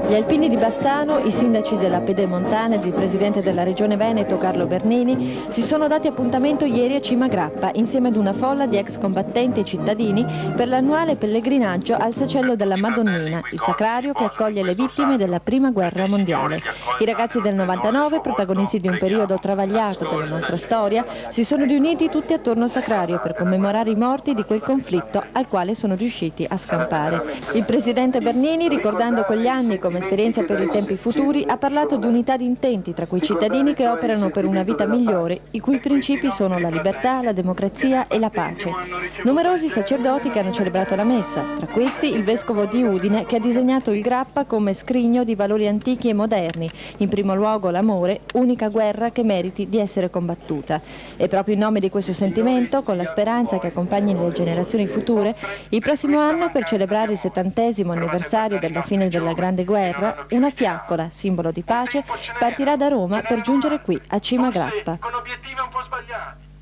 Gli alpini di Bassano, i sindaci della Pedemontana ed il presidente della regione Veneto Carlo Bernini si sono dati appuntamento ieri a Cima Grappa insieme ad una folla di ex combattenti e cittadini per l'annuale pellegrinaggio al Sacello della Madonnina, il sacrario che accoglie le vittime della Prima Guerra Mondiale. I ragazzi del 99, protagonisti di un periodo travagliato della nostra storia, si sono riuniti tutti attorno al sacrario per commemorare i morti di quel conflitto al quale sono riusciti a scampare. Il presidente Bernini, ricordando quegli anni come esperienza per i tempi futuri, ha parlato di unità di intenti tra quei cittadini che operano per una vita migliore, i cui principi sono la libertà, la democrazia e la pace. Numerosi sacerdoti che hanno celebrato la messa, tra questi il vescovo di Udine che ha disegnato il Grappa come scrigno di valori antichi e moderni, in primo luogo l'amore, unica guerra che meriti di essere combattuta. E proprio in nome di questo sentimento, con la speranza che accompagni le generazioni future, il prossimo anno, per celebrare il 70° anniversario della fine della Grande Guerra, una fiaccola, simbolo di pace, partirà da Roma per giungere qui a Cima Grappa.